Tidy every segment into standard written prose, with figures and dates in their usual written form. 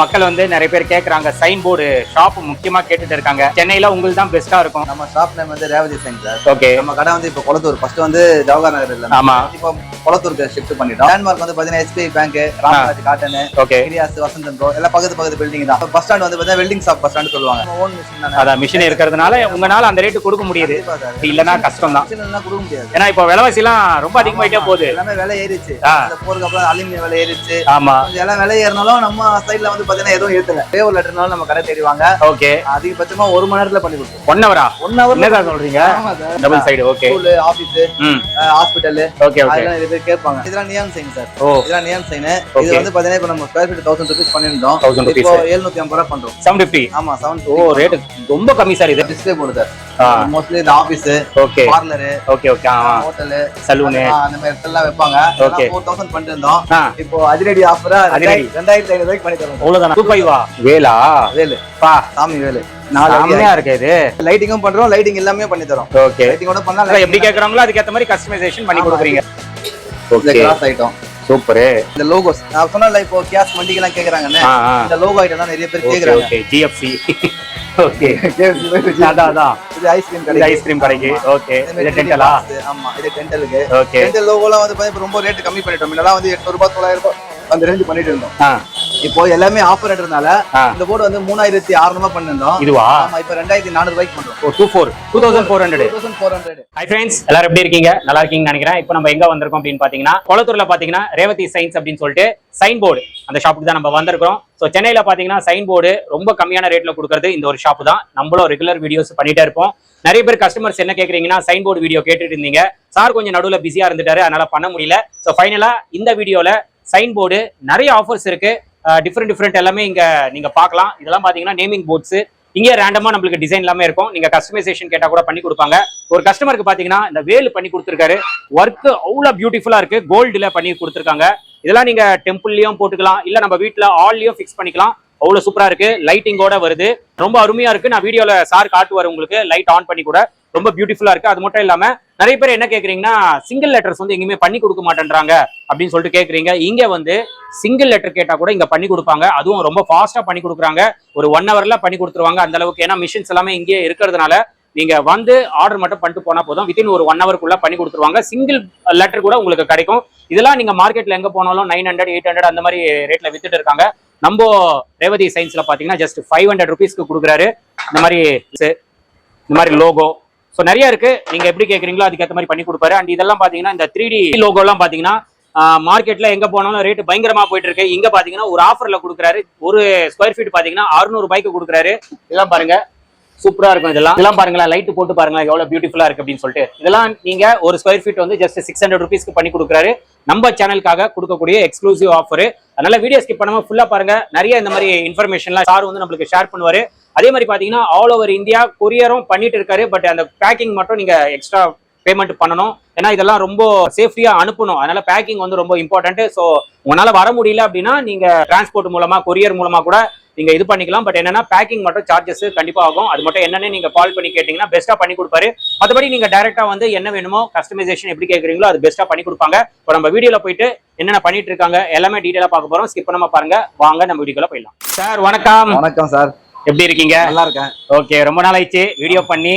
மக்கள் வந்து நிறைய பேர் கேக்குறாங்க சைன் போர்டு ஷாப் முக்கியமா கேட்டுட்டு இருக்காங்க. சென்னையில உங்களுக்கு தான் பெஸ்டா இருக்கும். நம்ம ஷாப் நேம் வந்து ரேவதி சைன் சார். ஓகே. நம்ம கடை வந்து இப்போ கொளத்தூர் ஃபர்ஸ்ட் வந்து ஜவஹர் நகர் இல்ல. ஆமா. இப்போ கொளத்தூருக்கு ஷிஃப்ட் பண்ணிட்டோம். லேண்ட்மார்க் வந்து பாத்தீங்கன்னா SBI bank, Ramraj Cotton, okay, Giriyas, Vasanthan co எல்லாம் பக்கத்து பில்டிங் தான். பஸ் ஸ்டாண்ட் வந்து பாத்தீங்கன்னா வெல்டிங் ஷாப் பஸ் ஸ்டாண்ட் சொல்லுவாங்க. ஓன் மிஷின் தான். அத மிஷின் இருக்கிறதுனால உங்கனால அந்த ரேட் கொடுக்க முடியுது. இல்லனா கஷ்டம் தான். மிஷின் எல்லாம் கொடுக்க முடியாது. ஏன்னா இப்போ விலைவாசி எல்லாம் ரொம்ப அதிகமாயிட்டே போகுது. எல்லாமே விலை ஏறிச்சு. இந்த போருக்கு அப்புறம் அலுமினியம் விலை ஏறிச்சு. ஆமா. எல்லாம் விலை ஏறினாலும் நம்ம சைடுல வந்து பாத்தீங்கன்னா எதுவும் ஏத்தல. ஃபேவர் லெட்டர்னால நம்ம கடை தேடிவாங்க. ஓகே. அதிகபட்சமா 1 மணி நேரத்துல பண்ணி கொடுப்போம். 1 ஹவரா? 1 ஹவர் என்னடா சொல்றீங்க? Double side. Okay. School, office, hospital, okay okay. அதெல்லாம் இது கேட்பாங்க. இதெல்லாம் நியான் சைன் சார். இதெல்லாம் நியான் சைன். இது வந்து பாத்தீங்கன்னா இப்போ நம்ம ஸ்கொயர் ஃபீட் 1000 ரூபீஸ் பண்ணிருந்தோம். இப்போ 750 ரூபாய் பண்றோம். 750. ஆமா 750. ஓ, ரேட் ரொம்ப கம்மி சார். இது டிஸ்ப்ளே போர்டு சார். மோஸ்ட்லி இந்த office, okay, parlour, okay okay, hotel, saloon அந்த மாதிரி இடத்துல வைப்பாங்க. 4000 பண்ணிட்டு இருந்தோம். இப்போ அதிரடி ஆஃபரா 2500 ரூபாய்க்கு பண்ணி தரோம். அவ்வளவுதான். 25 வேலா? வேலு பா, சாமி வேலு. நாளையா இருக்கு. இது லைட்டிங்கும் பண்றோம், லைட்டிங் எல்லாமே பண்ணி தரோம். ஓகே. லைட்டிங்கோட பண்ணா எப்படி கேக்குறாங்களோ அதுக்கு ஏத்த மாதிரி கஸ்டமைசேஷன் பண்ணி கொடுக்குறீங்க. ஓகே. Cross item super. இந்த லோகோஸ் நான் சொன்னல இப்போ கேஸ் வண்டிக்கு எல்லாம் கேக்குறாங்கன்னு, இந்த லோகோ ஐட்டம் தான் நிறைய பேர் கேக்குறாங்க. ஓகே. ஜிஎஃப்சி. ஓகே. அதான் இது ஐஸ்கிரீம் கடை. ஐஸ்கிரீம் கடைக்கு. ஓகே. இது டென்டலா? ஆமா, இது டென்டலுக்கு. ஓகே. டென்டல் லோகோலாம் வந்து பாத்தீங்கன்னா ரொம்ப ரேட் கம்மி பண்ணிட்டோம். முன்னலாம் வந்து 800 ரூபாய் 900 ரூபாய் அந்த ரேஞ்ச் பண்ணிட்டு இருந்தோம். இப்போ எல்லாமே ஆஃபர் ரேட்னால இந்த போர்டு வந்து 3600 ரூபாய் பண்ணிருந்தோம். இதுவா? ஆமா, இப்போ 2400 ரூபாய்க்கு பண்றோம். 2400. ஹை फ्रेंड्स, எல்லாரும் எப்படி இருக்கீங்க? நல்லா இருக்கீங்கன்னு நினைக்கிறேன். இப்போ நம்ம எங்க வந்திருக்கோம் அப்படின்னு பாத்தீங்கன்னா கொளத்தூர்ல பாத்தீங்கன்னா ரேவதி சைன்ஸ் அப்படின்னு சொல்லிட்டு சைன் போர்டு அந்த ஷாப்புக்கு தான் நம்ம வந்திருக்கோம். ஸோ சென்னையில பாத்தீங்கன்னா சைன் போர்டு ரொம்ப கம்மியான ரேட்ல கொடுக்கறது இந்த ஒரு ஷாப் தான். நம்மளும் ரெகுலர் வீடியோஸ் பண்ணிட்டே இருப்போம். நிறைய பேர் கஸ்டமர்ஸ் என்ன கேக்குறீங்கன்னா சைன் போர்டு வீடியோ கேட்டுட்டு இருந்தீங்க. சார் கொஞ்சம் நடுவுல பிஸியா இருந்துட்டாரு, அதனால பண்ண முடியல. ஸோ ஃபைனலா இந்த வீடியோல சைன் போர்டு நிறைய ஆஃபர்ஸ் இருக்கு. டிஃப்ரெண்ட் எல்லாமே இங்க நீங்க பார்க்கலாம். இதெல்லாம் பாத்தீங்கன்னா நேமிங் போர்ட்ஸ். இங்க ரேண்டமா நம்மளுக்கு டிசைன் எல்லாமே இருக்கும். நீங்க கஸ்டமைசேஷன் கேட்டா கூட பண்ணி கொடுப்பாங்க. ஒரு கஸ்டமருக்கு பாத்தீங்கன்னா இந்த வேல் பண்ணி கொடுத்துருக்காரு. ஒர்க் அவ்வளவு பியூட்டிஃபுல்லா இருக்கு. கோல்டுல பண்ணி கொடுத்துருக்காங்க. இதெல்லாம் நீங்க டெம்பிள்லயும் போட்டுக்கலாம், இல்ல நம்ம வீட்டுல ஆல்லயும் ஃபிக்ஸ் பண்ணிக்கலாம். அவ்வளவு சூப்பரா இருக்கு. லைட்டிங்கோட வருது. ரொம்ப அருமையா இருக்கு. நான் வீடியோல சார் காட்டுவார் உங்களுக்கு லைட் ஆன் பண்ணி கூட. ரொம்ப பியூட்டிஃபுல்லா இருக்கு. அது மட்டும் இல்லாம நிறைய பேர் என்ன கேக்குறீங்கன்னா சிங்கிள் லெட்டர்ஸ் வந்து எங்கேயுமே பண்ணி கொடுக்க மாட்டேன்றாங்க அப்படின்னு சொல்லிட்டு கேக்குறீங்க. இங்க வந்து சிங்கிள் லெட்டர் கேட்டா கூட இங்க பண்ணி கொடுப்பாங்க. அதுவும் ரொம்ப ஃபாஸ்டா பண்ணி கொடுக்குறாங்க. ஒரு 1 ஹவர்ல பண்ணி கொடுத்துருவாங்க. அந்த அளவுக்கு. ஏன்னா மிஷின்ஸ் எல்லாமே இங்கே இருக்கிறதுனால நீங்க வந்து ஆர்டர் மட்டும் பண்ணிட்டு போனா போதும். வித்தின் ஒரு 1 ஹவருக்குள்ள பண்ணி கொடுத்துருவாங்க. சிங்கிள் லெட்டர் கூட உங்களுக்கு கிடைக்கும். இதெல்லாம் நீங்க மார்க்கெட்ல எங்க போனாலும் 900, 800 அந்த மாதிரி ரேட்ல வித்துட்டு இருக்காங்க. நம்ம ரேவதி சைன்ஸ்ல பாத்தீங்கன்னா ஜஸ்ட் 500 ருபீஸ்க்கு கொடுக்குறாரு. இந்த மாதிரி லோகோ. ஸோ நிறைய இருக்கு. நீங்க எப்படி கேட்குறீங்களோ அதுக்கேற்ற மாதிரி பண்ணி கொடுப்பாரு. அண்ட் இதெல்லாம் பாத்தீங்கன்னா இந்த 3D லோகோ எல்லாம் பாத்தீங்கன்னா மார்க்கெட்ல எங்க போனாலும் ரேட் பயங்கரமா போயிட்டு இருக்கு. இங்க பாத்தீங்கன்னா ஒரு ஆஃபர்ல கொடுக்குறாரு. ஒரு ஸ்கொயர் ஃபீட் பாத்தீங்கன்னா 600 ரூபாய்க்கு கொடுக்குறாரு. இதெல்லாம் பாருங்க, சூப்பரா இருக்கும். இதெல்லாம் பாருங்களா, லைட் போட்டு பாருங்களா எவ்வளவு பியூட்டிஃபுல்லா இருக்கு அப்படின்னு சொல்லிட்டு. இதெல்லாம் நீங்க ஒரு ஸ்கொயர் ஃபீட் வந்து ஜஸ்ட் 600 ருபீஸ்க்கு பண்ணி கொடுக்குறாரு. நம்ம சேனலுக்காக கொடுக்கக்கூடிய எக்ஸ்க்ளூசிவ் ஆஃபர். அதனால வீடியோ ஸ்கிப் பண்ணாம ஃபுல்லா பாருங்க. நிறைய இந்த மாதிரி இன்ஃபர்மேஷன்லாம் சார் வந்து நம்மளுக்கு ஷேர் பண்ணுவாரு. அதே மாதிரி பாத்தீங்கன்னா ஆல் ஓவர் இந்தியா கொரியரும் பண்ணிட்டு இருக்காரு. பட் அந்த பேக்கிங் மட்டும் நீங்க எக்ஸ்ட்ரா பேமெண்ட் பண்ணணும். ஏன்னா இதெல்லாம் ரொம்ப சேஃப்டியா அனுப்பணும். அதனால பேக்கிங் வந்து ரொம்ப இம்பார்ட்டன்ட். ஸோ உங்களால வர முடியல அப்படின்னா நீங்க டிரான்ஸ்போர்ட் மூலமா கொரியர் மூலமா கூட நீங்க இது பண்ணிக்கலாம். பட் என்னன்னா பேக்கிங் மட்டும் சார்ஜஸ் கண்டிப்பா ஆகும். அது மட்டும் என்னன்னு நீங்க கால் பண்ணி கேட்டீங்கன்னா பெஸ்ட்டா பண்ணி கொடுப்பாரு. மற்றபடி நீங்க டைரக்டா வந்து என்ன வேணுமோ கஸ்டமைசேஷன் எப்படி கேட்குறீங்களோ அது பெஸ்ட்டா பண்ணி கொடுப்பாங்க. இப்போ நம்ம வீடியோல போயிட்டு என்னென்ன பண்ணிட்டு இருக்காங்க எல்லாமே டீடைலா பார்க்க போறோம். ஸ்கிப் பண்ணாம பாருங்க. வாங்க நம்ம வீடியோல போயிடலாம். சார் வணக்கம். வணக்கம் சார், எப்படி இருக்கீங்க? நல்லா இருக்கேன். ஓகே. ரொம்ப நாள் ஆயிடுச்சு வீடியோ பண்ணி.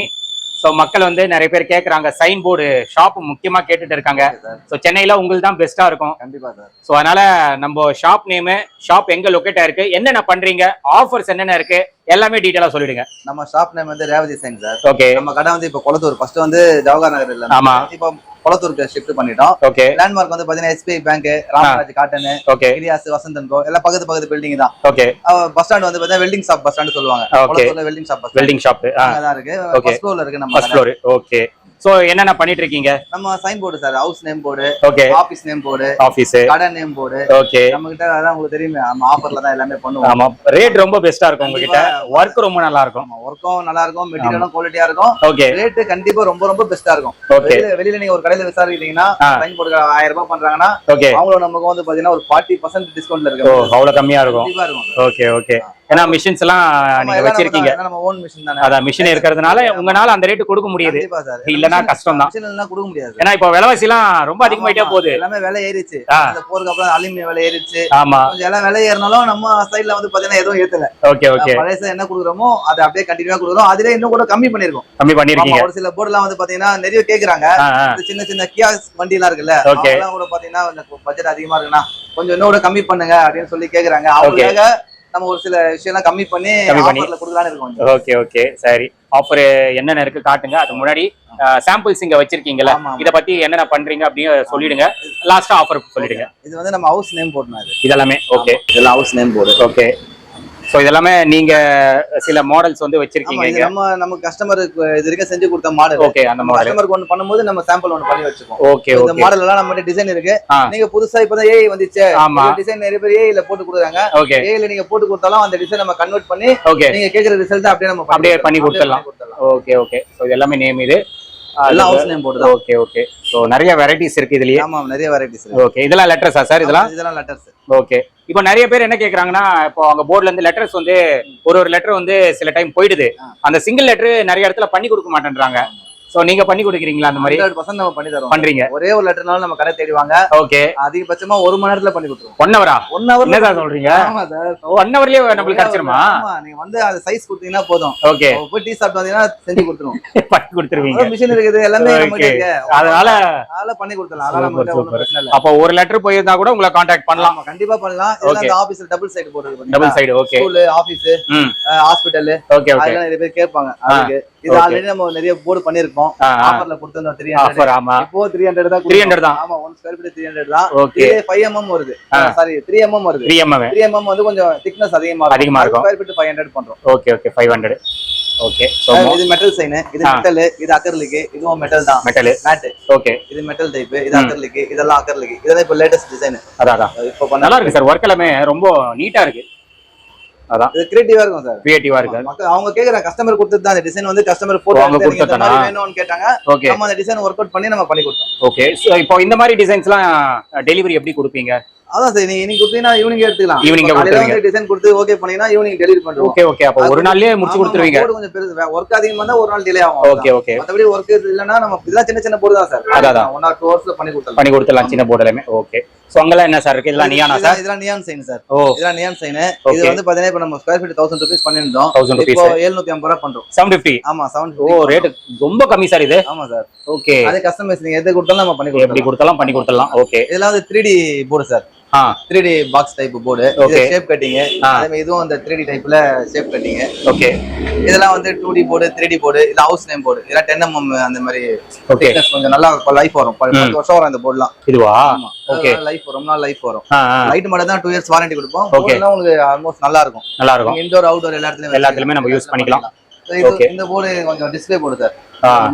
ஸோ மக்கள் வந்து நிறைய பேர் கேட்குறாங்க சைன் போர்டு ஷாப் முக்கியமா கேட்டுட்டு இருக்காங்க. ஸோ சென்னையில உங்களுக்கு தான் பெஸ்டா இருக்கும். கண்டிப்பா சார். ஸோ அதனால நம்ம ஷாப் நேமு, ஷாப் எங்க லொக்கேட் ஆயிருக்கு, என்னென்ன பண்றீங்க, ஆஃபர்ஸ் என்னென்ன இருக்கு எல்லாமே டீடைலா சொல்லிடுங்க. நம்ம ஷாப் நேம் வந்து ரேவதி சைன் சார். ஓகே. நம்ம கடை வந்து இப்போ கொளத்தூர் ஃபர்ஸ்ட் வந்து ஜவஹர் நகர் இல்ல. ஆமா. இப்போ கொளத்தூருக்கு ஷிஃப்ட் பண்ணிட்டோம். ஓகே. லேண்ட்மார்க் வந்து பாத்தீங்கன்னா SBI bank, Ramraj Cotton, okay, Giriyas, Vasanthan co எல்லாம் பக்கத்து பில்டிங் தான். ஓகே. பஸ் ஸ்டாண்ட் வந்து பாத்தீங்கன்னா வெல்டிங் ஷாப் பஸ் ஸ்டாண்ட் சொல்லுவாங்க. கொளத்தூர்ல வெல்டிங் ஷாப் அங்கதான் இருக்கு. ஃபர்ஸ்ட் ஃப்ளோர்ல இருக்கு நம்ம ஃபர்ஸ்ட் ஃப்ளோர். ஓகே. சோ என்னென்ன பண்ணிட்டு இருக்கீங்க? நம்ம sign board sir, house name board, okay, office name board, office கடை நேம் போர்டு. ஓகே. நம்ம கிட்ட அதான் உங்களுக்கு தெரியுமே, நம்ம ஆஃபர்ல தான் எல்லாமே பண்ணுவோம். ஆமா, ரேட் ரொம்ப பெஸ்டா இருக்கும் உங்க கிட்ட. வர்க் ரொம்ப நல்லா இருக்கும். வர்க்கும் நல்லா இருக்கும், மெட்டீரியலும் குவாலிட்டியா இருக்கும். ஓகே. ரேட் கண்டிப்பா ரொம்ப பெஸ்டா இருக்கும். ஓகே. வெளியில நீங்க ஒரு கடையில விசாரிச்சீங்கன்னா சைன் போர்டு 1000 ரூபாய் பண்றாங்கன்னா அவங்கள நமக்கு வந்து பாத்தீங்கன்னா ஒரு 40% டிஸ்கவுண்ட்ல இருக்கு. அவ்வளவு கம்மியா இருக்கும். Okay okay. ஏன்னா மிஷின்ஸ் எல்லாம் நீங்க வச்சிருக்கீங்க, நம்ம ஓன் மிஷின் தானே, அதான் மிஷின் இருக்கிறதுனால உங்களால அந்த ரேட் கொடுக்க முடியுது, இல்லனா கஷ்டம் தான். மிஷின் எல்லாம் கொடுக்க முடியாது, ஏன்னா இப்போ விலைவாசி எல்லாம் ரொம்ப அதிகமாயிட்டே போகுது, எல்லாமே விலை ஏறிச்சு. அந்த போருக்கு அப்புறம் அலுமினியம் விலை ஏறிச்சு. ஆமா, கொஞ்சம் எல்லாம் விலை ஏறினாலும் நம்ம சைடுல வந்து பாத்தீங்கன்னா எதுவும் ஏத்தல. ஓகே ஓகே, பழைய என்ன கொடுக்குறோமோ அதை அப்படியே கண்டினியூவா கொடுக்குறோம். அதுல இன்னும் கூட கம்மி பண்ணிருக்கோம். ஒரு சில போர்டு எல்லாம் வந்து பாத்தீங்கன்னா நிறைய கேக்குறாங்க. சின்ன சின்ன கியாஸ் வண்டி எல்லாம் இருக்குல்ல, அதெல்லாம் கூட பாத்தீங்கன்னா பட்ஜெட் அதிகமா இருக்குன்னா கொஞ்சம் இன்னும் கூட கம்மி பண்ணுங்க அப்படின்னு சொல்லி கேக்குறாங்க. அவங்களுக்காக நம்ம ஒரு சில விஷயம் கம்மி பண்ணி ஆஃபர்ல கொடுக்கலாம்னு இருக்கோம். ஓகே ஓகே, சரி. ஆஃபர் என்னென்ன இருக்கு காட்டுங்க. அது முன்னாடி சாம்பிள்ஸ் இங்க வச்சிருக்கீங்கல்ல, இத பத்தி என்னென்ன பண்றீங்க அப்படின்னு சொல்லிடுங்க. லாஸ்டா ஆஃபர் சொல்லிடுங்க. இது வந்து நம்ம ஹவுஸ் நேம் போர்டு இதெல்லாமே. ஓகே, இதெல்லாம் house name board. Okay, so இதெல்லாமே நீங்க சில மாடல்ஸ் வந்து வச்சிருக்கீங்க. நம்ம கஸ்டமருக்கு இது வரைக்கும் செஞ்சு கொடுத்த மாடல். ஓகே, அந்த மாடல் கஸ்டமருக்கு ஒன்னு பண்ணும்போது நம்ம சாம்பிள் ஒன்னு பண்ணி வச்சுப்போம். ஓகே, இந்த மாடல் எல்லாம் நம்ம டிசைன் இருக்கு. நீங்க புதுசா இப்பதான் ஏஐ வந்துச்சு, டிசைன் நிறைய பேர் ஏஐல போட்டு கொடுக்குறாங்க. ஏஐல நீங்க போட்டு கொடுத்தாலும் அந்த டிசைன் நம்ம கன்வெர்ட் பண்ணி நீங்க கேக்குற ரிசல்ட் அப்படியே நம்ம அப்படியே பண்ணி கொடுத்துடலாம். ஓகே ஓகே, சோ இது எல்லாமே நேம், இது எல்லாம் house name board. Okay okay, so நிறைய வெரைட்டிஸ் இருக்கு இதுலயே. ஆமா, நிறைய வெரைட்டிஸ் இருக்கு. ஓகே, இதெல்லாம் லெட்டர்ஸா சார்? இதெல்லாம் லெட்டர்ஸ். ஓகே, இப்போ நிறைய பேர் என்ன கேக்குறாங்கன்னா, இப்போ அவங்க போர்டுல இருந்து லெட்டர்ஸ் வந்து ஒரு லெட்டர் வந்து சில டைம் போயிடுது, அந்த சிங்கிள் லெட்டர் நிறைய இடத்துல பண்ணி கொடுக்க மாட்டேன்றாங்க. சோ நீங்க பண்ணி கொடுக்குறீங்களா? அந்த மாதிரி 100% நம்ம பண்ணி தரோம். பண்றீங்க? ஒரே ஒரு லெட்டர்னால நம்ம கடை தேடிவாங்க. ஓகே, அதிகபட்சமா 1 மணி நேரத்துல பண்ணி கொடுத்துருவோம். 1 ஹவரா? 1 ஹவர் என்ன சார் சொல்றீங்க? ஆமா சார், 1 ஹவர்லயே நம்மளுக்கு கிடைச்சிருமா? ஆமா, நீங்க வந்து அந்த சைஸ் கொடுத்தீங்கன்னா போதும். ஓகே, போய் டீ சாப்பிட்டு வந்தீங்கன்னா செஞ்சு கொடுத்துருவோம். பண்ணி கொடுத்துருவீங்க. மிஷின் இருக்குது, எல்லாமே நம்மகிட்ட இருக்கு. அதனால பண்ணி கொடுத்துடலாம். அதனால நமக்கு ஒண்ணும் பிரச்சனை இல்ல. அப்ப ஒரு லெட்டர் போயிருந்தா கூட உங்களை கான்டாக்ட் பண்ணலாம். கண்டிப்பா பண்ணலாம். இதெல்லாம் அந்த ஆபீஸ்ல டபுள் சைடு போடுறது. Double side. Okay, school, office, hospital. Okay okay, அதெல்லாம் நிறைய பேர் கேட்பாங்க. அதுக்கு இது ஆல்ரெடி நம்ம நிறைய போர்டு பண்ணிருக்கோம். ஆஃபர்ல கொடுத்திருந்தோம் 300. ஆமா, இப்போ 300 தான். 300 தான். ஆமா, 1 ஸ்கொயர் ஃபீட் 300 தான். ஓகே, 5 mm வருது. சாரி, 3 mm வருது. 3 mm வந்து கொஞ்சம் திக்னஸ் அதிகமா இருக்கும். ஸ்கொயர் ஃபீட் 500 பண்றோம். Okay okay, 500. ஓகே, சோ இது மெட்டல் சைன், இது மெட்டல், இது அக்ரிலிக், இதுவும் மெட்டல் தான். Metal matte. ஓகே, இது மெட்டல் டைப், இது அக்ரிலிக், இதெல்லாம் அக்ரிலிக். இதெல்லாம் இப்ப லேட்டஸ்ட் டிசைன். அதான் இப்போ நல்லா இருக்கு சார். வர்க் எல்லாமே ரொம்ப நீட்டா இருக்கு. அதான், இது கிரியேட்டிவா இருக்கும் சார். கிரியேட்டிவா இருக்கு. அவங்க கேக்குற கஸ்டமர் கொடுத்தது தான். இந்த டிசைன் வந்து கஸ்டமர் போட்டு இந்த மாதிரி வேணும்னு கேட்டாங்க. ஓகே, நம்ம அந்த டிசைன் வொர்க் அவுட் பண்ணி நம்ம பண்ணி கொடுத்தோம். ஓகே, சோ இப்போ இந்த மாதிரி டிசைன்ஸ்லாம் டெலிவரி எப்படி கொடுப்பீங்க? அதான் சார், நீங்க இன்னைக்கு கொடுத்தீங்கன்னா ஈவினிங் எடுத்துக்கலாம். ஈவினிங் கொடுத்துருவீங்க. டிசைன் கொடுத்து ஓகே பண்ணீங்கன்னா ஈவினிங் டெலிவரி பண்றோம். ஓகே ஓகே, அப்ப ஒரு நாள்லயே முடிச்சு கொடுத்துருவீங்க. போர்டு கொஞ்சம் பெருசு, வொர்க் அதிகமா இருந்தா ஒரு நாள் டிலே ஆகும். ஓகே ஓகே, மத்தபடி வொர்க் இல்லனா நம்ம இதெல்லாம் சின்ன சின்ன போர்டு தான் சார். அதான் 1 or 2 ஹவர்ஸ்ல பண்ணி கொடுத்துடலாம் சின்ன போர்டு எல்லாமே. ஓகே, சோ அங்கலாம் என்ன சார் இருக்கு? இதெல்லாம் நியானா சார்? இதெல்லாம் நியான் சைன் சார். இதெல்லாம் நியான் சைன். இது வந்து பாத்தீங்கன்னா இப்ப நம்ம ஸ்கொயர் ஃபீட் 1000 ரூபீஸ் பண்ணிருந்தோம். இப்போ 750 ரூபாய் பண்றோம். 750. ஆமா, 750. ஓ, ரேட் ரொம்ப கம்மி சார் இது. ஆமா சார். ஓகே, அது கஸ்டமைஸ் நீங்க எது கொடுத்தாலும் நம்ம பண்ணி கொடுக்கலாம். எப்படி கொடுத்தாலும் பண்ணி கொடுத்துடலாம். ஓகே, இதெல்லாம் வந்து 3D board sir. 3D box type board. இது ஷேப் கட்டிங். அதே மாதிரி இதுவும் அந்த 3D டைப்ல ஷேப் கட்டிங். ஓகே, இதெல்லாம் வந்து 2D போர்டு, 3D போர்டு. இது ஹவுஸ் நேம் போர்டு. இதெல்லாம் 10 mm அந்த மாதிரி. ஓகே, கொஞ்சம் நல்லா லைஃப் வரும். 10 வருஷம் வரும் இந்த போர்டுலாம். இதுவா? ஓகே, லைஃப் ரொம்ப நாள் லைஃப் வரும். லைட் மட்டும் தான் 2 இயர்ஸ் வாரண்டி கொடுப்போம். போர்டுலாம் உங்களுக்கு ஆல்மோஸ்ட் நல்லா இருக்கும். நல்லா இருக்கும். இன்டோர் அவுட்டோர் எல்லாத்துலயுமே நம்ம யூஸ் பண்ணிக்கலாம். இந்த போர்டு கொஞ்சம் டிஸ்ப்ளே போர்டு சார்.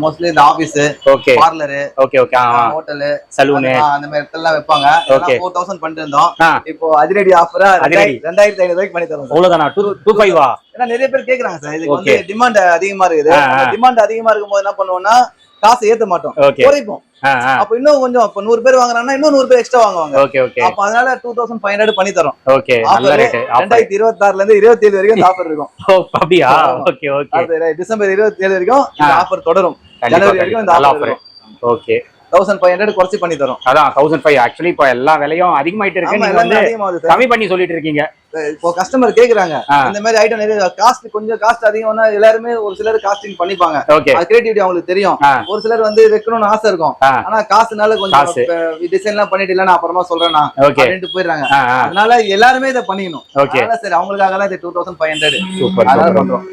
மோஸ்ட்லி இந்த office, okay, parlour, okay okay, hotel, saloon அந்த மாதிரி இடத்துல வைப்பாங்க. 4000 பண்ணிட்டு இருந்தோம். இப்போ அதிரடி ஆஃபரா 2500 ரூபாய்க்கு பண்ணி தரோம். அவ்வளவுதானா? 25 ஏன்னா நிறைய பேர் கேக்குறாங்க சார். இதுக்கு வந்து டிமாண்ட் அதிகமா இருக்குது. டிமாண்ட் அதிகமா இருக்கும்போது என்ன பண்ணுவோம்னா காசு ஏத்த மாட்டோம், குறைப்போம். அப்ப இன்னும் கொஞ்சம் இப்ப 100 பேர் வாங்குறாங்கன்னா இன்னும் 100 பேர் எக்ஸ்ட்ரா வாங்குவாங்க. ஓகே ஓகே, அப்ப அதனால 2500 பண்ணி தரோம். ஓகே, நல்ல ரேட். 2026ல இருந்து 27 வரைக்கும் ஆஃபர் இருக்கும். ஓ, அப்படியே? ஓகே ஓகே, டிசம்பர் 27 வரைக்கும் இந்த ஆஃபர் தொடரும். ஜனவரி வரைக்கும் இந்த ஆஃபர். ஓகே, 1500 குறைச்சி பண்ணி தரோம். அதான் 1500. ஆக்சுவலி இப்ப எல்லா விலையும் அதிகமாயிட்டு இருக்கு. நீங்க வந்து கம்மி பண்ணி சொல்லிட்டு இருக்கீங்க. இப்போ கஸ்டமர் கேக்குறாங்க இந்த மாதிரி ஐட்டம் நிறைய காஸ்ட் கொஞ்சம் காஸ்ட் அதிகம்னா எல்லாருமே ஒரு சிலர் காஸ்டிங் பண்ணிப்பாங்க. அது கிரியேட்டிவிட்டி அவங்களுக்கு தெரியும். ஒரு சிலர் வந்து வைக்கணும்னு ஆசை இருக்கும். ஆனா காசுனால கொஞ்சம் டிசைன் எல்லாம் பண்ணிட்டு இல்ல நான் அப்புறமா சொல்றேன்னா அப்படின்ட்டு போயிடுறாங்க. அதனால எல்லாருமே இதை பண்ணிக்கணும். சரி, அவங்களுக்காக தான் இது 2500. அதனால பண்றோம்.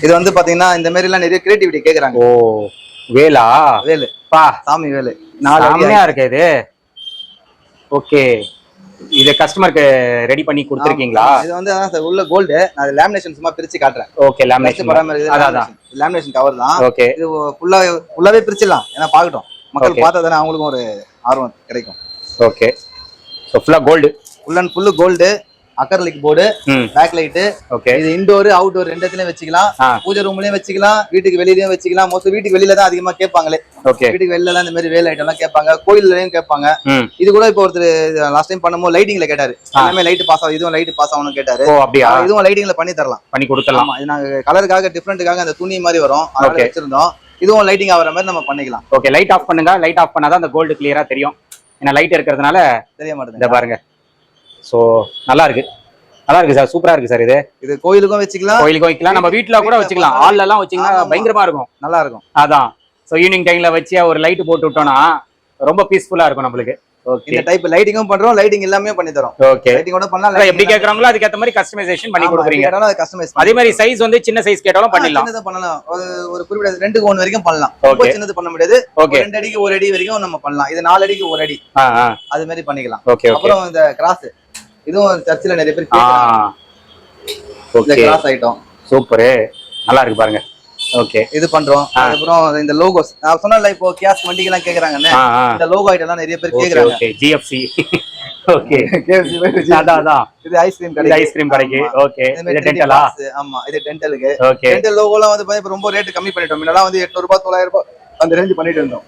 இது வந்து பாத்தீங்கன்னா இந்த மாதிரி எல்லாம் நிறைய கிரியேட்டிவிட்டி கேக்குறாங்க. ஓ, வேலா? வேலு பா, சாமி வேலு. 4 அடியா இருக்கு இது. ஓகே, இது கஸ்டமருக்கு ரெடி பண்ணி கொடுத்திருக்கீங்களா? இது வந்து அதான் சார் உள்ள கோல்ட். நான் லேமினேஷன் சும்மா பிரிச்சு காட்டுறேன். ஓகே, லேமினேஷன் அதான் லேமினேஷன் கவர் தான். ஓகே, இது ஃபுல்லாவே பிரிச்சிடலாம். ஏன்னா பாக்கட்டும், மக்கள் பார்த்தா தானே அவங்களுக்கும் ஒரு ஆர்வம் கிடைக்கும். ஓகே, சோ ஃபுல்லா gold, full and full gold. Acrylic board, back light. Okay. இது இன்டோர் அவுட்டோர் ரெண்டு இடத்துலயும் வச்சுக்கலாம். பூஜை ரூம்லயும் வச்சுக்கலாம், வீட்டுக்கு வெளியிலயும் வச்சுக்கலாம். மொத்தம் வீட்டுக்கு வெளியில தான் அதிகமா கேட்பாங்களே. வீட்டுக்கு வெளியில தான் இந்த மாதிரி வேல் ஐட்டம் எல்லாம் கேட்பாங்க, கோயில்லயும் கேட்பாங்க. இது கூட இப்போ ஒருத்தர் லாஸ்ட் டைம் பண்ணும்போது லைட்டிங்ல கேட்டாரு, எல்லாமே லைட் பாஸ் ஆகும், இதுவும் லைட் பாஸ் ஆகணும்னு கேட்டாரு. இதுவும் லைட்டிங்ல பண்ணி தரலாம், பண்ணி கொடுத்துடலாம். இது நாங்க கலருக்காக டிஃபரெண்ட்டுக்காக அந்த துணி மாதிரி வரும் அதனால வச்சிருந்தோம். இதுவும் லைட்டிங் ஆகிற மாதிரி நம்ம பண்ணிக்கலாம். ஓகே. லைட் ஆஃப் பண்ணுங்க, லைட் ஆஃப் பண்ணாதான் அந்த கோல்டு கிளியரா தெரியும். ஏன்னா லைட் இருக்கிறதுனால தெரிய மாட்டேங்குது. இத பாருங்க. சோ நல்லா இருக்கு, நல்லா இருக்கு சார், சூப்பரா இருக்கு சார். இது கோயிலுக்கும் வச்சுக்கலாம், கோயிலுக்கும் வைக்கலாம், நம்ம வீட்டுல கூட வச்சுக்கலாம். ஹால்ல எல்லாம் வச்சீங்கன்னா பயங்கரமா இருக்கும், நல்லா இருக்கும். அதான். சோ ஈவினிங் டைம்ல வச்சு ஒரு லைட் போட்டு விட்டோம்னா ரொம்ப பீஸ்ஃபுல்லா இருக்கும் நம்மளுக்கு. இந்த டைப் லைட்டிங்கும் பண்றோம், லைட்டிங் எல்லாமே பண்ணி தரோம். ஓகே. லைட்டிங்கோட பண்ணலாம், எப்படி கேக்குறாங்களோ அதுக்கு ஏத்த மாதிரி கஸ்டமைசேஷன் பண்ணி கொடுக்குறீங்க. அது கஸ்டமைஸ் அதே மாதிரி சைஸ் வந்து சின்ன சைஸ் கேட்டாலும் பண்ணிடலாம். சின்னது பண்ணலாம், ஒரு குறிப்பிட்ட 2க்கு 1 வரைக்கும் பண்ணலாம். ரொம்ப சின்னது பண்ண முடியாது. 2 அடிக்கு 1 அடி வரைக்கும் நம்ம பண்ணலாம். இது 4 அடிக்கு 1 அடி அது மாதிரி பண்ணிக்கலாம். அப்புறம் இந்த கிராஸ், இதுவும் சர்ச்சில் நிறைய பேர் கேக்குறாங்க. ஓகே. கிராஸ் ஐட்டம் சூப்பர், நல்லா இருக்கு பாருங்க. ஓகே. இது பண்றோம். அப்புறம் இந்த லோகோஸ் நான் சொன்னல, இப்போ கியாஸ் வண்டிக்கு எல்லாம் கேக்குறாங்கன்னு, இந்த லோகோ ஐட்டம் எல்லாம் நிறைய பேர் கேக்குறாங்க. ஓகே. ஜிஎஃப்சி. ஓகே. கேஎஃப்சி அதான். இது ஐஸ்கிரீம் கடை, ஐஸ்கிரீம் கடைக்கு. ஓகே. இது டென்டலா? ஆமா, இது டென்டலுக்கு. டென்டல் லோகோலாம் வந்து இப்ப ரொம்ப ரேட் கம்மி பண்ணிட்டோம். முன்னலாம் வந்து 800 ரூபாய் 900 ரூபாய் அந்த ரேஞ்ச் பண்ணிட்டு இருந்தோம்.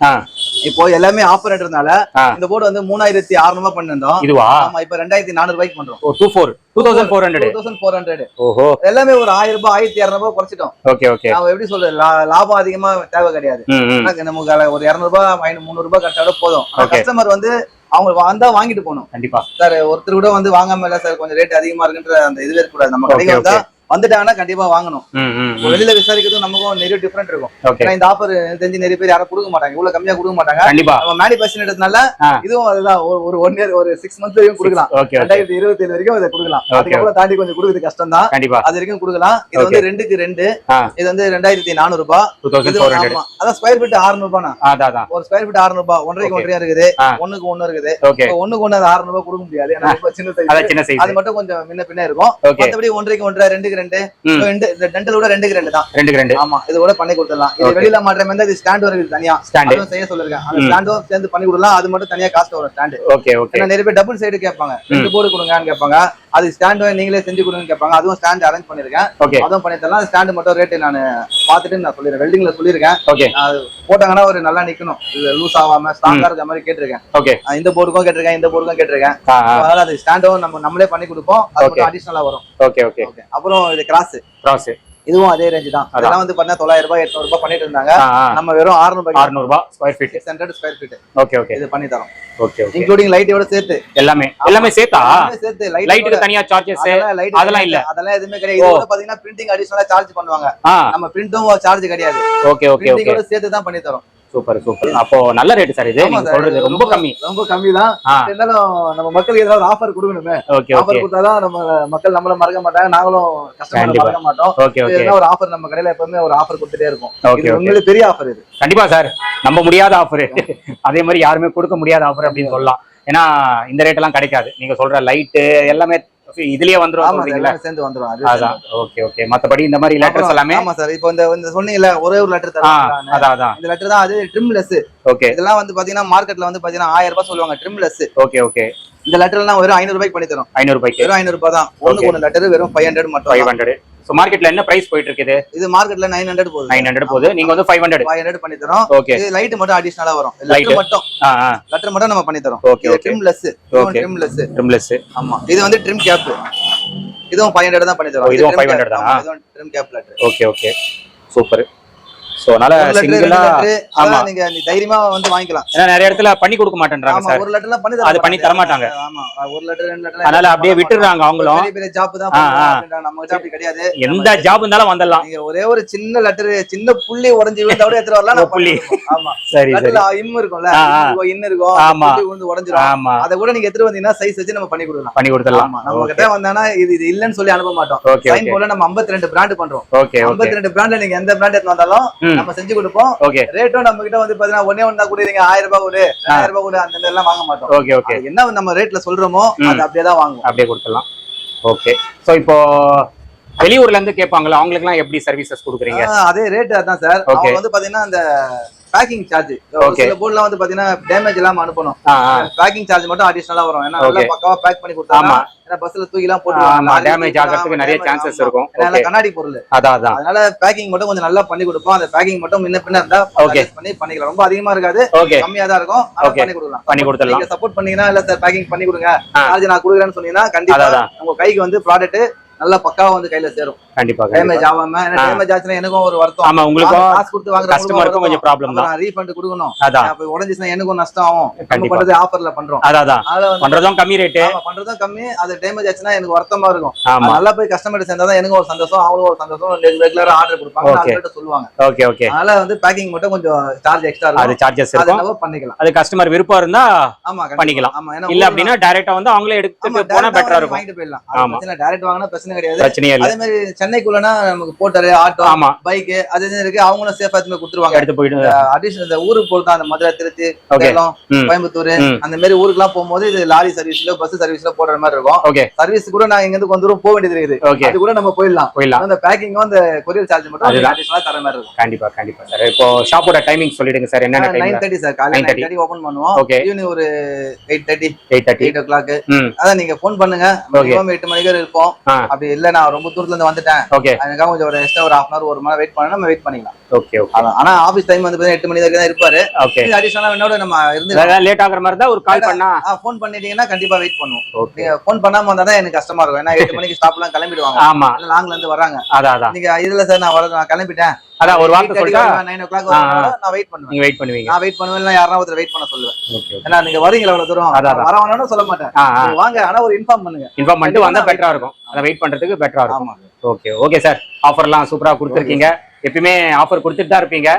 இப்போ எல்லாமே ஆஃபர் ரேட்னால இந்த போர்டு வந்து 3600 ரூபாய் பண்ணிருந்தோம். இதுவா? ஆமா, இப்போ 2400 ரூபாய்க்கு பண்றோம். 2400. ஓஹோ. எல்லாமே ஒரு 1000 ரூபாய் 1200 ரூபாய் குறைச்சிட்டோம். Okay okay. நான் எப்படி சொல்றேன், லாபம் அதிகமா தேவை கிடையாது. நமக்கு ஒரு 200 ரூபாய் 300 ரூபாய் கட்டாட போதும். கஸ்டமர் வந்து அவங்க வந்தா வாங்கிட்டு போகணும். கண்டிப்பா சார். ஒருத்தர் கூட வந்து வாங்காம இல்ல சார் கொஞ்சம் ரேட் அதிகமா இருக்குன்ற அந்த இதுவே இருக்கக்கூடாது. நம்ம கடைக்கு வந்தா வந்துட்டாங்கன்னா கண்டிப்பா வாங்கணும். வெளியில விசாரிக்கிறதும் நமக்கும் நிறைய டிஃபரெண்ட் இருக்கும். ஏன்னா இந்த ஆஃபர் தெரிஞ்சு நிறைய பேர் யாரும் கொடுக்க மாட்டாங்க, இவ்வளவு கம்மியா கொடுக்க மாட்டாங்க. கண்டிப்பா நம்ம மேனிஃபேக்சர்ன்றதுனால இதுவும் அதுதான், ஒரு 1 இயர் ஒரு 6 மந்த்ஸ் வரைக்கும் கொடுக்கலாம். 2027 வரைக்கும் இதை கொடுக்கலாம். அதுக்கப்புறம் தாண்டி கொஞ்சம் கொடுக்குறது கஷ்டம் தான், அது வரைக்கும் கொடுக்கலாம். இது வந்து 2க்கு 2, இது வந்து 2400 ரூபாய். அதான் ஸ்கொயர் ஃபீட் 600 ரூபாய்னா, ஒரு ஸ்கொயர் ஃபீட் 600 ரூபாய். 1.5க்கு 1 இருக்குது, 1க்கு 1 இருக்குது. 1க்கு 1 600 ரூபாய் கொடுக்க முடியாது, ஏன்னா சின்ன சைஸ், அது மட்டும் கொஞ்சம் முன்ன பின்ன இருக்கும். மத்தபடி 1.5க்கு 1, 2க்கு 2, இந்த டென்டலோட 2க்கு 2 தான். 2க்கு 2. ஆமா, இது கூட பண்ணி கொடுத்துடலாம். இது வெளியில மாற்ற மாதிரி இது ஸ்டாண்ட் வருது தனியா, அதுவும் செய்ய சொல்லிருக்கேன். அந்த ஸ்டாண்டும் சேர்ந்து பண்ணி கொடுக்கலாம், அது மட்டும் தனியா காஸ்ட் வரும் ஸ்டாண்ட். Okay okay. ஏன்னா நிறைய பேர் டபுள் சைடு கேட்பாங்க, 2 போர்டு கொடுங்கன்னு கேட்பாங்க. அது ஸ்டாண்டும் நீங்களே செஞ்சு கொடுங்கன்னு கேட்பாங்க. அதுவும் ஸ்டாண்ட் அரேஞ்ச் பண்ணிருக்கேன், அதுவும் பண்ணி தரலாம். ஸ்டாண்ட் மட்டும் ரேட் நான் பார்த்துட்டு நான் சொல்லிடுறேன், வெல்டிங்ல சொல்லிருக்கேன். அது போட்டாங்கன்னா ஒரு நல்லா நிக்கணும், இது லூஸ் ஆகாம ஸ்ட்ராங்கா இருக்க மாதிரி கேட்டிருக்கேன். ஓகே. இந்த போர்டுக்கும் கேட்டிருக்கேன், இந்த போர்டுக்கும் கேட்டிருக்கேன். அதனால அது ஸ்டாண்டும் நம்மளே பண்ணி கொடுப்போம், அது மட்டும் அடிஷனலா வரும். Okay okay. அப்புறம் இது கிராஸ், இதுவும் அதே ரேஞ்ச் தான். அதெல்லாம் வந்து பண்ணா 900 ரூபாய் 800 ரூபாய் பண்ணிட்டு இருந்தாங்க. நம்ம வெறும் 600 ரூபாய் square feet, 600 square feet. Okay okay. இது பண்ணி தரோம். Okay okay. இன்க்ளூடிங் லைட்டோட சேர்த்து எல்லாமே சேர்த்தா? சேர்த்து லைட்டுக்கு தனியா சார்ஜஸ் அதெல்லாம் இல்ல, அதெல்லாம் எதுவுமே கிடையாது. இதோட பாத்தீங்கன்னா பிரிண்டிங் அடிஷனலா சார்ஜ் பண்ணுவாங்க, நம்ம பிரிண்டும் சார்ஜ் கிடையாது. Okay okay. பிரிண்டிங்கோட சேர்த்து தான் பண்ணி தரோம். Super super. அப்போ நல்ல ரேட் சார், இது நீங்க சொல்றது ரொம்ப கம்மி, ரொம்ப கம்மி தான். இருந்தாலும் நம்ம மக்களுக்கு ஏதாவது ஆஃபர் கொடுக்கணுமே. ஆஃபர் கொடுத்தாதான் நம்ம மக்கள் நம்மள மறக்க மாட்டாங்க, நாங்களும் கஸ்டமர் மறக்க மாட்டோம். Okay okay. ஒரு ஆஃபர் நம்ம கடையில எப்பவுமே ஒரு ஆஃபர் கொடுத்துட்டே இருக்கும். இது உங்களுக்கு பெரிய ஆஃபர், இது கண்டிப்பா சார், நம்ப முடியாத ஆஃபர். அதே மாதிரி யாருமே கொடுக்க முடியாத ஆஃபர் அப்படின்னு சொல்லலாம். ஏன்னா இந்த ரேட் எல்லாம் கிடைக்காது. நீங்க சொல்ற லைட் எல்லாமே இதுலயே வந்துரும், சேர்ந்து வந்துரும். அதான். Okay okay. மத்தபடி இந்த மாதிரி லெட்டர்ஸ் எல்லாமே? ஆமா சார். இப்போ இந்த சொன்னீங்கல ஒரே ஒரு லெட்டர் தரேன், அதான் இந்த லெட்டர் தான். அது ட்ரிம்லெஸ். ஓகே. இதெல்லாம் வந்து பாத்தீங்கன்னா மார்க்கெட்ல வந்து பாத்தீங்கன்னா 1000 ரூபாய் சொல்லுவாங்க ட்ரிம்லெஸ். Okay okay. இந்த லெட்டர் எல்லாம் வெறும் 500 ரூபாய்க்கு பண்ணி தரோம். 500 ரூபாய்க்கு, வெறும் 500 ரூபாய் தான். ஒண்ணுக்கு 1 லெட்டர் வெறும் 500 மட்டும். 500. சோ மார்க்கெட்ல என்ன பிரைஸ் போயிட்டு இருக்குது? இது மார்க்கெட்ல 900 போகுது. 900 போகுது, நீங்க வந்து 500 பண்ணி தரோம். ஓகே. இது லைட் மட்டும் அடிஷனலா வரும், லெட்டர் மட்டும். லெட்டர் மட்டும் நம்ம பண்ணி தரோம். ஓகே. ட்ரிம்லெஸ். ட்ரிம்லெஸ். ஆமா. இது வந்து ட்ரிம் கேப், இதுவும் 500 தான் பண்ணி தரோம். இதுவும் 500 தான். இதுவும் trim gap letter. Okay okay. Super. So அதனால சிங்கிளா ஆமா நீங்க தைரியமா வந்து வாங்கிக்கலாம். ஏன்னா நிறைய இடத்துல பண்ணி கொடுக்க மாட்டேன்றாங்க சார். ஒரு லெட்டர்ல பண்ணி அது பண்ணி தர மாட்டாங்க. ஆமா, ஒரு லெட்டர் 2 லெட்டர் அதனால அப்படியே விட்டுறாங்க அவங்களும். பெரிய பெரிய ஜாப் தான் பண்றாங்க, நம்ம கிட்ட அப்படி கிடையாது. எந்த ஜாப் இருந்தாலும் வந்துடலாம். நீங்க ஒரே ஒரு சின்ன லெட்டர், சின்ன புள்ளி உடைஞ்சு விழுந்தா கூட எடுத்து வரலாம். நம்ம புள்ளி, ஆமா சரி சரி, இம் இருக்கும்ல, இன் இருக்கும், புள்ளி விழுந்து உடைஞ்சிரும். ஆமா, அத கூட நீங்க எடுத்து வந்தீங்கன்னா சைஸ் வச்சு நம்ம பண்ணி கொடுக்கலாம். பண்ணி கொடுத்துடலாம். நம்ம கிட்ட வந்தானா இது இல்லன்னு சொல்லி அனுப்ப மாட்டோம். சைன் போல நம்ம 52 பிராண்ட் பண்றோம். ஓகே. 52 பிராண்ட்ல நீங்க எந்த பிராண்ட் எடுத்து வந்தாலும் நம்ம செஞ்சு கொடுப்போம். ஓகே. ரேட்டும் நம்ம கிட்ட வந்து பாத்தீங்கன்னா ஒண்ணே ஒண்ணா கொடுங்க, 1000 ரூபாய் கொடு, 2000 ரூபாய் கொடு, அந்த மாதிரி எல்லாம் வாங்க மாட்டோம். Okay okay. என்ன நம்ம ரேட்ல சொல்றோமோ அது அப்படியே தான் வாங்குவோம், அப்படியே கொடுத்துடலாம். ஓகே. சோ இப்போ வெளியூர்ல இருந்து கேட்பாங்களா, அவங்களுக்கு எல்லாம் எப்படி சர்வீசஸ் கொடுக்குறீங்க? அதே ரேட் அதான் சார். அவங்க வந்து பாத்தீங்கன்னா அந்த பேக்கிங் சார்ஜ் சில போர்டுலாம் வந்து பாத்தீங்கன்னா டேமேஜ் இல்லாம அனுப்பணும். பேக்கிங் சார்ஜ் மட்டும் அடிஷனலா வரும். ஏன்னா நல்லா பக்காவா பேக் பண்ணி கொடுத்தாங்க. ஏன்னா பஸ்ல தூக்கி எல்லாம் போட்டுருவாங்க, டேமேஜ் ஆகிறதுக்கு நிறைய சான்சஸ் இருக்கும். கண்ணாடி பொருள் அதனால பேக்கிங் மட்டும் கொஞ்சம் நல்லா பண்ணி கொடுப்போம். அந்த பேக்கிங் மட்டும் முன்ன பின்ன இருந்தா பண்ணிக்கலாம். ரொம்ப அதிகமா இருக்காது, கம்மியா தான் இருக்கும். பண்ணி கொடுக்கலாம், பண்ணி கொடுத்துடலாம். நீங்க சப்போர்ட் பண்ணீங்கன்னா இல்ல சார் பேக்கிங் பண்ணி கொடுங்க சார்ஜ் நான் கொடுக்குறேன்னு சொன்னீங்கன்னா கண்டிப்பா உங்க கைக்கு வந்து ப்ராடக்ட் நல்லா பக்காவா வந்து கையில சேரும். கண்டிப்பா டேமேஜ் ஆகாம. டேமேஜ் ஆச்சுன்னா எனக்கும் ஒரு வருத்தம். ஆமா, உங்களுக்கும் காசு கொடுத்து வாங்குற கஸ்டமருக்கும் கொஞ்சம் ப்ராப்ளம் தான். ரீஃபண்ட் கொடுக்கணும். அப்ப உடைஞ்சிச்சுனா எனக்கும் நஷ்டம் ஆகும். நம்ம பண்றது ஆஃபர்ல பண்றோம். அதான் பண்றதும் கம்மி ரேட். ஆமா, பண்றதும் கம்மி. அது டேமேஜ் ஆச்சுன்னா எனக்கு வருத்தமா இருக்கும். நல்லா போய் கஸ்டமர் சேர்ந்தா எனக்கு ஒரு சந்தோஷம், அவங்களுக்கு ஒரு சந்தோஷம். ரெகுலரா ஆர்டர் கொடுப்பாங்க, அவங்கள்ட்ட சொல்லுவாங்க. Okay okay. அதனால வந்து பேக்கிங் மட்டும் கொஞ்சம் சார்ஜ் எக்ஸ்ட்ரா இருக்கும். அது சார்ஜஸ் இருக்கும், அது பண்ணிக்கலாம். அது கஸ்டமர் விருப்பம் இருந்தா ஆமா பண்ணிக்கலாம். ஆமா, இல்ல அப்படினா டைரக்டா வந்து அவங்களே எடுத்துட்டு போனா பெட்டரா இருக்கும். வாங்கிட்டு போயிடலாம். ஆமா, டைரக்ட் வாங்குனா பிரச்சனை கிடையாது, பிரச்சனையே இல்ல. அதே மாதிரி சென்னைக்குள்ளனா நமக்கு போட்டர் ஆட்டோ பைக் அது இருக்கு, அவங்களும் சேஃபா எடுத்து கொடுத்துருவாங்க. எடுத்து போயிட்டு அடிஷனல் இந்த ஊருக்கு போறதா அந்த மதுரை, திருச்சி, சேலம், கோயம்புத்தூர் அந்த மாதிரி ஊருக்குலாம் போகும்போது இது லாரி சர்வீஸ்ல பஸ் சர்வீஸ்ல போடுற மாதிரி இருக்கும். சர்வீஸ் கூட நான் இங்க இருந்து கொஞ்சம் தூரம் போக வேண்டியது இருக்குது. அது கூட நம்ம போயிடலாம். அந்த பேக்கிங்கும் அந்த கொரியர் சார்ஜ் மட்டும் அடிஷனலா தர மாதிரி இருக்கும். கண்டிப்பா கண்டிப்பா சார். இப்போ ஷாப்போட டைமிங் சொல்லிடுங்க சார். என்னென்ன டைம்? 9:30 சார். காலையில 9:30 ஓபன் பண்ணுவோம். ஈவினிங் ஒரு 8:30 o'clock. அதான் நீங்க ஃபோன் பண்ணுங்க. மினிமம் 8 மணிக்கு இருப்போம். அப்படி இல்ல நான் ரொம்ப தூரத்துல இருந்து வந்துட்டேன், அதுக்காக கொஞ்சம் ஒரு எக்ஸ்ட்ரா ஒரு 1/2 hour 1 மணி நேரம் வெயிட் பண்ணா நம்ம வெயிட் பண்ணிக்கலாம். Okay okay. ஆனா ஆபீஸ் டைம் வந்து 8 மணி வரைக்கும் தான் இருப்பாரு. ஓகே. அடிஷனலா என்னோட நம்ம இருந்து லேட் ஆகுற மாதிரி தான் ஒரு கால் பண்ணா ஃபோன் பண்ணிட்டீங்கன்னா கண்டிப்பா வெயிட் பண்ணுவோம். நீங்க ஃபோன் பண்ணாம வந்தா தான் எனக்கு கஷ்டமா இருக்கும். ஏன்னா 8 மணிக்கு ஸ்டாப்லாம் கிளம்பிடுவாங்க. ஆமா, லாங்ல இருந்து வராங்க. அதான் நீங்க இதுல சார் நான் கிளம்பிட்டேன், அதான் ஒரு வார்த்தை சொல்லிட்டா 9 o'clock நான் வெயிட் பண்ணுவேன். நீங்க வெயிட் பண்ணுவீங்க? நான் வெயிட் பண்ணுவேன். இல்ல யாராவது ஒருத்தர் வெயிட் பண்ண சொல்லுவேன். ஏன்னா நீங்க வரீங்களா அவ்வளவு தூரம், வரவனானு சொல்ல மாட்டேன். வாங்க, ஆனா ஒரு இன்ஃபார்ம் பண்ணுங்க. இன்ஃபார்ம் பண்ணிட்டு வந்தா பெட்டரா இருக்கும். அத வெயிட் பண்றதுக்கு பெட்டரா இருக்கும். Okay okay sir. ஆஃபர்லாம் சூப்பரா கொடுத்துருக்கீங்க. எப்பயுமே ஆஃபர் கொடுத்துட்டு தான் இருப்பீங்க.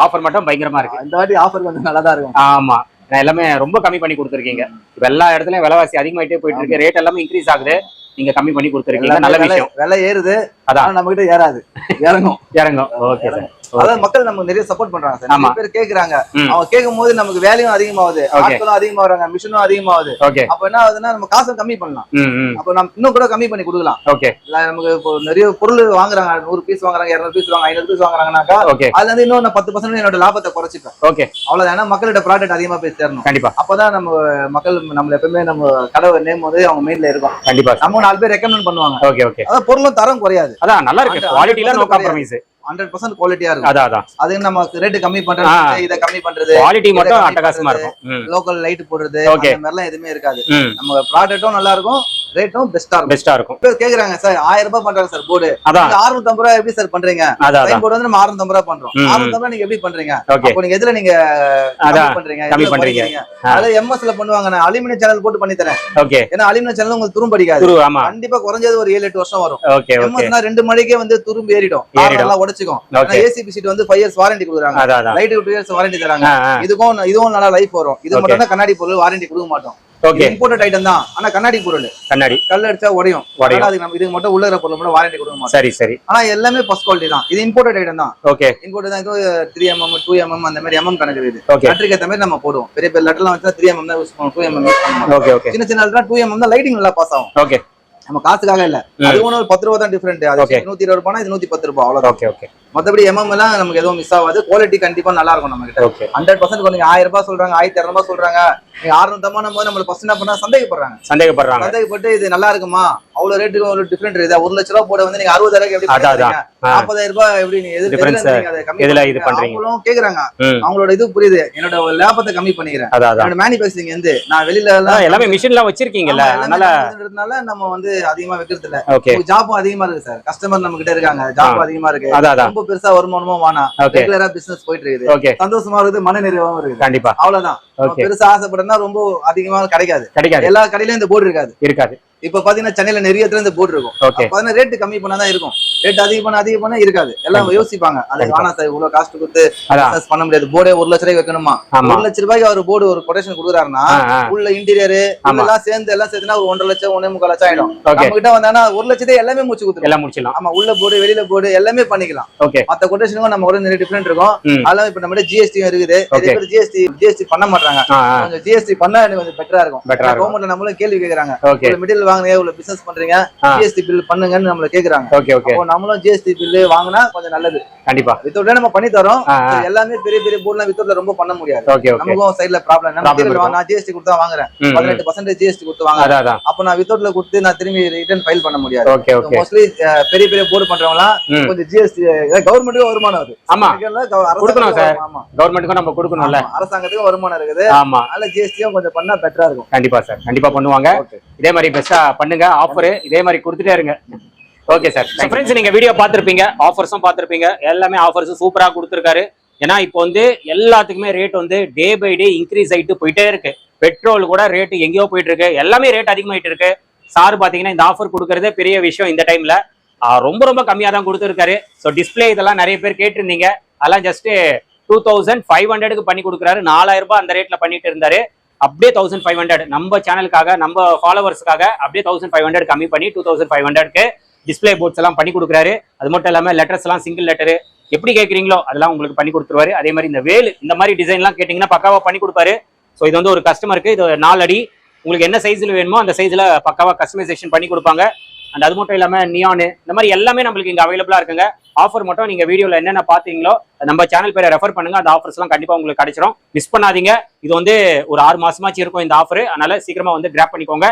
ஆஃபர் மட்டும் பயங்கரமா இருக்கு. இந்த வாட்டி ஆஃபர் கொஞ்சம் நல்லா தான் இருக்கும். ஆமா, எல்லாமே ரொம்ப கம்மி பண்ணி கொடுத்துருக்கீங்க. இப்ப எல்லா இடத்துலயும் விலைவாசி அதிகமாயிட்டே போயிட்டு இருக்கு. ரேட் எல்லாமே இன்க்ரீஸ் ஆகுது, நீங்க கம்மி பண்ணி கொடுத்துருக்கீங்க. நல்ல விஷயம். விலை ஏறுது, அதான் நம்ம கிட்ட ஏறாது, இறங்கும். Okay sir. அதாவது மக்கள் நம்ம நிறைய சப்போர்ட் பண்றாங்க சார். நிறைய பேர் கேக்குறாங்க. அவங்க கேட்கும் போது நமக்கு வேலையும் அதிகமாகுது, ஆட்களும் அதிகமா வராங்க, மிஷினும் அதிகமாகுது. அப்ப என்ன ஆகுதுன்னா நம்ம காசும் கம்மி பண்ணலாம். அப்ப நம்ம இன்னும் கூட கம்மி பண்ணி கொடுக்கலாம். நமக்கு இப்போ நிறைய பொருள் வாங்குறாங்க, 100 பீஸ் வாங்குறாங்க, 200 பீஸ் வாங்க, 500 பீஸ் வாங்குறாங்கனாக்கா அதுல இருந்து இன்னும் 10% என்னோட லாபத்தை குறைச்சிப்பேன். ஓகே, அவ்வளவுதான். ஏன்னா மக்களோட ப்ராடக்ட் அதிகமா போய் சேரணும். கண்டிப்பா. அப்பதான் நம்ம மக்கள் நம்ம எப்பவுமே நம்ம கடை நேம் வந்து அவங்க மெயின்ல இருக்கும். கண்டிப்பா. நம்ம 4 பேர் ரெக்கமெண்ட் பண்ணுவாங்க. Okay okay. அதான் பொருளும் தரம் குறையாது. அதான் நல்லா இருக்கு. குவாலிட்டில நோ காம்ப்ரமைஸ். 100% குவாலிட்டியா இருக்கும். அதான் அது நம்ம ரேட் கம்மி பண்றது, இத கம்மி பண்றது, குவாலிட்டி மட்டும் அட்டகாசமா இருக்கும். லோக்கல் லைட் போடுறது அந்த மாதிரி எல்லாம் எதுவுமே இருக்காது. நம்ம ப்ராடக்ட்டும் நல்லா இருக்கும், ரேட்டும் பெஸ்டா இருக்கும். கேக்குறாங்க சார் 1000 ரூபாய் பண்றாங்க சார் போர்டு, 650 ரூபாய் எப்படி சார் பண்றீங்க? போர்டு வந்து நம்ம 650 ரூபாய் பண்றோம். 650 ரூபாய் நீங்க எப்படி பண்றீங்க? அப்போ நீங்க எதுல நீங்க கம்மி பண்றீங்க? அத எம்எஸ்ல பண்ணுவாங்க. நான் அலுமினியம் சேனல் போட்டு பண்ணி தரேன். ஓகே. ஏன்னா அலுமினியம் சேனல் உங்களுக்கு துரும்பு அடிக்காது. கண்டிப்பா குறைஞ்சது ஒரு 7-8 வருஷம் வரும். எம்எஸ்னா 2 மணிக்கே வந்து துரும்பு ஏறிடும், எல்லாம் உடைச்சுக்கும். ஏசிபி சீட் வந்து 5 இயர்ஸ் வாரண்டி கொடுக்குறாங்க, லைட் 2 இயர்ஸ் வாரண்டி தராங்க. இதுவும் நல்லா லைஃப் வரும். இது மட்டும் தான் கண்ணாடி பொருள் வாரண்டி கொடுக்க மாட்டோம். இம்போர்ட்டட் ஐட்டம் தான், ஆனா கண்ணாடி பொருள். கண்ணாடி கல் அடிச்சா உடையும். அதுக்கு நம்ம இதுக்கு மட்டும் உள்ள இருக்கிற பொருள் மட்டும் வாரண்டி கொடுக்க மாட்டோம். சரி சரி. ஆனா எல்லாமே ஃபர்ஸ்ட் குவாலிட்டி தான். இது இம்போர்ட்டட் ஐட்டம் தான். ஓகே. இம்போர்ட்டட் தான். இது 3mm 2mm அந்த மாதிரி mm கணக்கு இருக்குது. லெட்டருக்கு ஏத்த மாதிரி நம்ம போடுவோம். பெரிய பெரிய லெட்டர்லாம் வச்சா 3mm தான் யூஸ் பண்ணுவோம், 2mm யூஸ் பண்ணுவோம். Okay okay. சின்ன சின்ன லெட்டர் 2mm தான் லைட்டிங் நல்லா பாஸ் ஆகும். ஓகே. நம்ம காசுக்காக இல்ல, அது ஒண்ணு 10 ரூபாய் தான் டிஃபரெண்ட். அது 120 ரூபாய், இது 110 ரூபாய், அவ்வளவுதான். Okay okay. மத்தபடி MM எல்லாம் நமக்கு எதுவும் மிஸ் ஆகாது. குவாலிட்டி கண்டிப்பா நல்லா இருக்கும் நம்ம கிட்ட. 100% கொஞ்சம் 1000 ரூபாய் சொல்றாங்க, 1200 ரூபாய் சொல்றாங்க. நீங்க 650 போது நம்மள ஃபர்ஸ்ட் என்ன பண்ணா சந்தேகப்படுறாங்க. இது நல்லா இருக்குமா? அவ்வளவு ரேட்டுக்கு ஒரு டிஃபரெண்ட் இருக்குது. 1 லட்சம் ரூபாய் போட வந்து நீங்க 60,000 எப்படி பண்றீங்க? 40,000 ரூபாய் எப்படி நீங்க எது கம்மி இது பண்றீங்க? அவங்களும் கேக்குறாங்க. அவங்களோட இது புரியுது. என்னோட லாபத்தை கம்மி பண்ணிக்கிறேன். என்னோட மேனுஃபேக்சரிங் வந்து நான் வெளியில எல்லாமே மிஷின்ல வச்சிருக்கீங்கல்ல, அதனால நம்ம வந்து அதிகமா வைக்கிறது இல்ல. ஜாப்பும் அதிகமா இருக்கு சார். கஸ்டமர் நம்ம கிட்ட இருக்காங்க, ஜாப் அதிகமா இருக்கு. ரொம்ப பெருசா வருமானமும் வேணாம், ரெகுலரா பிசினஸ் போயிட்டு இருக்குது. சந்தோஷமா இருக்குது, மன நிறைவாவும் இருக்கு. கண்டிப்பா. அவ்வளவுதான். பெருசா ஆசைப்படுறா ரொம்ப அதிகமா கிடைக்காது. எல்லா கடையிலும் இந்த போர்டு இருக்காது. இப்ப பாத்தீங்கன்னா சென்னையில நிறைய இடத்துல இந்த போர்டு இருக்கும். பாத்தீங்கன்னா ரேட் கம்மி பண்ணாதான் இருக்கும். ரேட் அதிகம் பண்ணா இருக்காது. எல்லாம் யோசிப்பாங்க, அது வேணாம் சார், இவ்வளவு காஸ்ட் கொடுத்து பண்ண முடியாது. போர்டே 1 லட்சம் ரூபாய் வைக்கணுமா? 1 லட்சம் ரூபாய்க்கு அவர் போர்டு ஒரு கொட்டேஷன் கொடுக்குறாருன்னா உள்ள இன்டீரியர் எல்லாம் சேர்த்துனா ஒரு 1.5 லட்சம் 1.25 லட்சம் ஆயிடும். நம்ம கிட்ட வந்தானா 1 லட்சத்தை எல்லாமே முடிச்சிடலாம். ஆமா, உள்ள போர்டு வெளியில போர்டு எல்லாமே பண்ணிக்கலாம். மத்த கொட்டேஷனுக்கும் நம்ம கூட நிறைய டிஃபரெண்ட் இருக்கும். அதெல்லாம் இப்ப நம்ம GST இருக்குது. ஜிஎஸ்டி பண்ண மாட்டாங்க. ஜிஎஸ்டி பண்ணா எனக்கு கொஞ்சம் பெட்டரா இருக்கும். கவர்மெண்ட்ல நம்மளும் கேள்வி கேக்குறாங்க, மிடில் வாங்குறீங்க, இவ்வளவு பிசினஸ் பண்றீங்க, ஜிஎஸ்டி பில் பண்ணுங்கன்னு நம்மள கேக்குறாங்க. Okay okay. அப்போ நம்மளும் ஜிஎஸ்டி பில் வாங்கினா கொஞ்சம் நல்லது. கண்டிப்பா வித்தவுட்ல நம்ம பண்ணி தரோம். எல்லாமே பெரிய பெரிய போர்ட்லாம் வித்தவுட்ல ரொம்ப பண்ண முடியாது. நமக்கும் சைடுல ப்ராப்ளம். நான் ஜிஎஸ்டி கொடுத்தா வாங்குறேன், 18% ஜிஎஸ்டி கொடுத்து வாங்குறேன். அப்ப நான் வித்தவுட்ல கொடுத்து நான் திரும்பி ரிட்டர்ன் ஃபைல் பண்ண முடியாது. மோஸ்ட்லி பெரிய பெரிய போர்டு பண்றவங்க கொஞ்சம் ஜிஎஸ்டி கவர்மெண்ட்டுக்கு வருமானம் வருது. ஆமா கொடுக்கணும் சார். ஆமா கவர்மெண்ட்டுக்கும் நம்ம கொடுக்கணும்ல, அரசாங்கத்துக்கும் வருமானம் இருக்குது. ஆமா அதனால ஜிஎஸ்டியும் கொஞ்சம் பண்ணா பெட்டரா இருக்கும். கண்டிப்பா சார், கண்டிப்பா பண்ணுவாங்க. இதே மாதிரி பெஸ்டா பண்ணுங்க. ஆஃபர் இதே மாதிரி கொடுத்துட்டே இருங்க. Okay sir. ஃப்ரெண்ட்ஸ், நீங்க வீடியோ பார்த்திருப்பீங்க, ஆஃபர்ஸும் பார்த்திருப்பீங்க. எல்லாமே ஆஃபர்ஸ் சூப்பரா கொடுத்துருக்காரு. ஏன்னா இப்போ வந்து எல்லாத்துக்குமே ரேட் வந்து டே பை டே இன்க்ரீஸ் ஆயிட்டு போயிட்டே இருக்கு. பெட்ரோல் கூட ரேட் எங்கேயோ போயிட்டு இருக்கு, எல்லாமே ரேட் அதிகமாயிட்டு இருக்கு. சார் பாத்தீங்கன்னா இந்த ஆஃபர் கொடுக்கறதே பெரிய விஷயம். இந்த டைம்ல ரொம்ப ரொம்ப கம்மியா தான் கொடுத்துருக்காரு. ஸோ டிஸ்பிளே இதெல்லாம் நிறைய பேர் கேட்டிருந்தீங்க, அதெல்லாம் ஜஸ்ட் 2500க்கு பண்ணி கொடுக்குறாரு. 4000 ரூபாய் அந்த ரேட்ல பண்ணிட்டு இருந்தாரு. அப்படியே 1500 நம்ம சேனலுக்காக, நம்ம ஃபாலோவர்ஸ்க்காக அப்படியே 1500 கம்மி பண்ணி 2500க்கு டிஸ்பிளே போர்ட்ஸ் எல்லாம் பண்ணி கொடுக்குறாரு. அது மட்டும் இல்லாம லெட்டர்ஸ் எல்லாம் சிங்கிள் லெட்டர் எப்படி கேட்குறீங்களோ அதெல்லாம் உங்களுக்கு பண்ணி கொடுத்துருவாரு. அதே மாதிரி இந்த வேல் இந்த மாதிரி டிசைன்லாம் கேட்டிங்கன்னா பக்காவா பண்ணி கொடுப்பாரு. ஸோ இது வந்து ஒரு கஸ்டமருக்கு இது 4 அடி, உங்களுக்கு என்ன சைஸ்ல வேணுமோ அந்த சைஸ்ல பக்காவா கஸ்டமைசேஷன் பண்ணி கொடுப்பாங்க. அண்ட் அது மட்டும் இல்லாம நியானு இந்த மாதிரி எல்லாமே நம்மளுக்கு இங்க அவைலபிளா இருக்குங்க. ஆஃபர் மட்டும் நீங்க வீடியோல என்னென்ன பாத்தீங்களோ நம்ம சேனல் பேரை ரெஃபர் பண்ணுங்க, அந்த ஆஃபர்ஸ் எல்லாம் கண்டிப்பா உங்களுக்கு கிடைச்சிரும். மிஸ் பண்ணாதீங்க. இது வந்து ஒரு 6 மாசமாச்சு இருக்கும் இந்த ஆஃபர், அதனால சீக்கிரமா வந்து கிராப் பண்ணிக்கோங்க.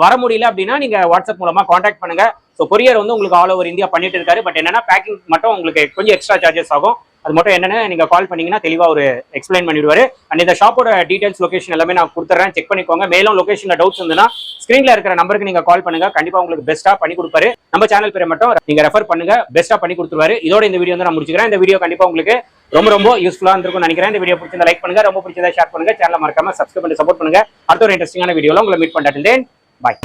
வர முடியல அப்படின்னா நீங்க வாட்ஸ்அப் மூலமா கான்டாக்ட் பண்ணுங்க. ஸோ கொரியர் வந்து உங்களுக்கு ஆல் ஓவர் இந்தியா பண்ணிட்டு இருக்காரு. பட் என்னன்னா பேக்கிங் மட்டும் உங்களுக்கு கொஞ்சம் எக்ஸ்ட்ரா சார்ஜஸ் ஆகும். அது மட்டும் என்னன்னு நீங்க கால் பண்ணீங்கன்னா தெளிவா ஒரு எக்ஸ்பிளைன் பண்ணிடுவாரு. அண்ட் இந்த ஷாப்போட டீடைல்ஸ் லொகேஷன் எல்லாமே நான் கொடுத்துறேன், செக் பண்ணிக்கோங்க. மேலும் லொகேஷன்ல டவுட்ஸ் இருந்ததுன்னா ஸ்கிரீன்ல இருக்கிற நம்பருக்கு நீங்க கால் பண்ணுங்க, கண்டிப்பா உங்களுக்கு பெஸ்ட்டா பண்ணி கொடுப்பாரு. நம்ம சேனல் பேரை மட்டும் நீங்க ரெஃபர் பண்ணுங்க, பெஸ்ட்டா பண்ணி கொடுத்துருவாரு. இதோட இந்த வீடியோ வந்து நான் முடிச்சுக்கிறேன். இந்த வீடியோ கண்டிப்பா உங்களுக்கு ரொம்ப ரொம்ப யூஸ்ஃபுல்லா இருந்திருக்கும்னு நினைக்கிறேன். இந்த வீடியோ பிடிச்சிருந்தா லைக் பண்ணுங்க, ரொம்ப பிடிச்சதா ஷேர் பண்ணுங்க, சேனலை மறக்காம சப்ஸ்கிரைப் பண்ணி சப்போர்ட் பண்ணுங்க. அடுத்த ஒரு இன்ட்ரெஸ்டிங்கான வீடியோல உங்களை மீட் பண்ணிட்டேன். பாய்.